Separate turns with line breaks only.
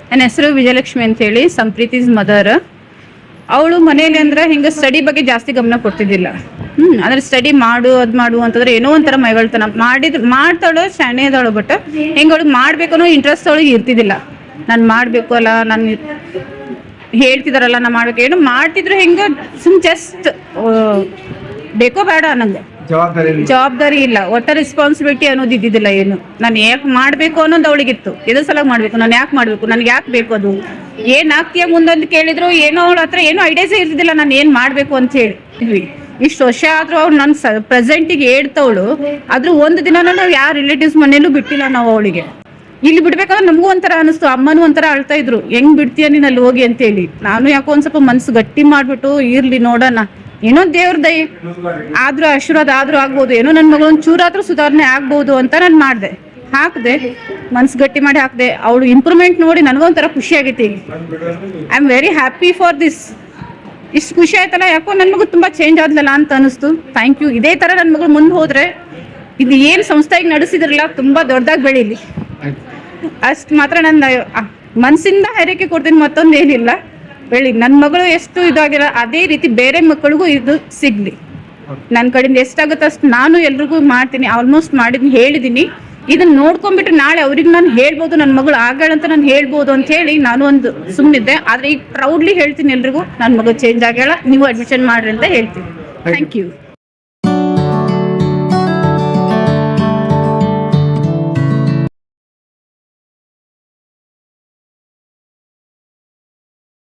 ನನ್ನ ಹೆಸರು ವಿಜಯಲಕ್ಷ್ಮಿ ಅಂತೇಳಿ, ಸಂಪ್ರೀತಿಸ್ ಮದರ್. ಅವಳು ಮನೇಲಿ ಅಂದ್ರೆ ಹಿಂಗೆ ಸ್ಟಡಿ ಬಗ್ಗೆ ಜಾಸ್ತಿ ಗಮನ ಕೊಡ್ತಿದ್ದಿಲ್ಲ. ಅಂದ್ರೆ ಸ್ಟಡಿ ಮಾಡು ಅದ್ ಮಾಡು ಅಂತಂದ್ರೆ ಏನೋ ಒಂಥರ ಮೈಗಳ್ತನ ಮಾಡ್ತಾಳು, ಶಾಣೆ ಅದಾಳು. ಬಟ್ ಹೆಂಗೆ ಅವಳಿಗೆ ಮಾಡ್ಬೇಕು ಅನ್ನೋ ಇಂಟ್ರೆಸ್ಟ್ ಅವಳಿಗೆ ಇರ್ತಿದ್ದಿಲ್ಲ. ನಾನು ಮಾಡಬೇಕು ಅಲ್ಲ, ನಾನು ಹೇಳ್ತಿದಾರಲ್ಲ ನಾ ಮಾಡ್ಬೇಕು, ಏನೋ ಮಾಡ್ತಿದ್ರು ಹೆಂಗೆ ಜಸ್ಟ್ ಬೇಕೋ ಬೇಡ ನಂಗೆ ಜವಾಬ್ದಾರಿ ಇಲ್ಲ, ಒಟ್ಟ ರೆಸ್ಪಾನ್ಸಿಬಿಲಿಟಿ ಅನ್ನೋದು ಇದ್ದಿದ್ದಿಲ್ಲ. ಏನು ನಾನು ಯಾಕೆ ಮಾಡ್ಬೇಕು ಅನ್ನೋದು ಅವಳಿಗಿತ್ತು. ಎದ್ರ ಸಲ ಮಾಡ್ಬೇಕು, ನಾನು ಯಾಕೆ ಮಾಡ್ಬೇಕು, ನನ್ಗೆ ಯಾಕೆ ಬೇಕು, ಅದು ಏನ್ ಆಗ್ತೀಯ ಮುಂದೊಂದು ಕೇಳಿದ್ರು ಏನೋ ಅವಳ ಹತ್ರ ಏನೋ ಐಡಿಯಾಸೇ ಇರ್ತಿದ್ದಿಲ್ಲ ನಾನು ಏನ್ ಮಾಡ್ಬೇಕು ಅಂತ ಹೇಳಿ. ಇಷ್ಟು ವರ್ಷ ಆದ್ರೂ ಅವ್ಳು ನನ್ನ ಪ್ರೆಸೆಂಟಿಗೆ ಹೇಳ್ತವಳು. ಆದ್ರೂ ಒಂದು ದಿನ ನಾವು ಯಾರ ರಿಲೇಟಿವ್ಸ್ ಮನೇಲೂ ಬಿಟ್ಟಿಲ್ಲ ನಾವು ಅವಳಿಗೆ. ಇಲ್ಲಿ ಬಿಡ್ಬೇಕಂದ್ರೆ ನಮಗೂ ಒಂಥರ ಅನಿಸ್ತು, ಅಮ್ಮನೂ ಒಂಥರ ಅಳ್ತಾ ಇದ್ರು, ಹೆಂಗ್ ಬಿಡ್ತೀಯ ನೀನ್ ಅಲ್ಲಿ ಹೋಗಿ ಅಂತ ಹೇಳಿ. ನಾನು ಯಾಕೋ ಒಂದ್ ಸ್ವಲ್ಪ ಮನ್ಸು ಗಟ್ಟಿ ಮಾಡ್ಬಿಟ್ಟು ಇರ್ಲಿ ನೋಡೋಣ, ಏನೋ ದೇವ್ರ ದಯೆ ಆದ್ರೂ ಆಶೀರ್ವಾದ ಆದ್ರೂ ಆಗ್ಬೋದು, ಏನೋ ನನ್ನ ಮಗಳು ಒಂದ್ ಚೂರಾದ್ರೂ ಸುಧಾರಣೆ ಆಗ್ಬೋದು ಅಂತ ನಾನು ಮಾಡ್ದೆ, ಹಾಕ್ದೆ, ಮನ್ಸು ಗಟ್ಟಿ ಮಾಡಿ ಹಾಕ್ದೆ. ಅವಳು ಇಂಪ್ರೂವ್ಮೆಂಟ್ ನೋಡಿ ನನಗೊಂಥರ ಖುಷಿ ಆಗೈತಿ. I am very happy for this. ಇಷ್ಟು ಖುಷಿ ಆಯ್ತಲ್ಲ, ಯಾಕೋ ನನ್ನ ಮಗು ತುಂಬಾ ಚೇಂಜ್ ಆದ್ಲಲ್ಲ ಅಂತ ಅನಿಸ್ತು. Thank you. ಇದೇ ತರ ನನ್ನ ಮಗಳು ಮುಂದೆ ಹೋದ್ರೆ, ಇದು ಏನ್ ಸಂಸ್ಥೆಗೆ ನಡೆಸಿದ್ರಲ್ಲ ತುಂಬಾ ದೊಡ್ಡದಾಗಿ ಬೆಳೀಲಿ ಅಷ್ಟು ಮಾತ್ರ ನನ್ನ ಮನಸ್ಸಿಂದ ಹರಕೆ ಕೊಡ್ತೀನಿ, ಮತ್ತೊಂದು ಏನಿಲ್ಲ. ಬೆಳಿ ನನ್ನ ಮಗಳು ಎಷ್ಟು ಇದಾಗಿಲ್ಲ ಅದೇ ರೀತಿ ಬೇರೆ ಮಕ್ಕಳಿಗೂ ಇದು ಸಿಗ್ಲಿ. ನನ್ನ ಕಡೆಯಿಂದ ಎಷ್ಟಾಗುತ್ತೆ ಅಷ್ಟು ನಾನು ಎಲ್ರಿಗೂ ಮಾಡ್ತೀನಿ, ಆಲ್ಮೋಸ್ಟ್ ಮಾಡಿದ್ದೀನಿ, ಹೇಳಿದ್ದೀನಿ. ಇದನ್ನ ನೋಡ್ಕೊಂಡ್ಬಿಟ್ಟು ನಾಳೆ ಅವ್ರಿಗೆ ನಾನು ಹೇಳ್ಬೋದು, ನನ್ನ ಮಗಳು ಆಗ್ಯಾಳಂತ ನಾನು ಹೇಳ್ಬೋದು ಅಂತ ಹೇಳಿ ನಾನು ಒಂದು ಸುಮ್ಮನಿದ್ದೆ. ಆದ್ರೆ ಈಗ ಪ್ರೌಡ್ಲಿ ಹೇಳ್ತೀನಿ ಎಲ್ರಿಗೂ, ನನ್ನ ಮಗಳು ಚೇಂಜ್ ಆಗ್ಯಾಳ, ನೀವು ಅಡ್ಮಿಷನ್ ಮಾಡ್ರಿ ಅಂತ ಹೇಳ್ತೀನಿ. Thank you.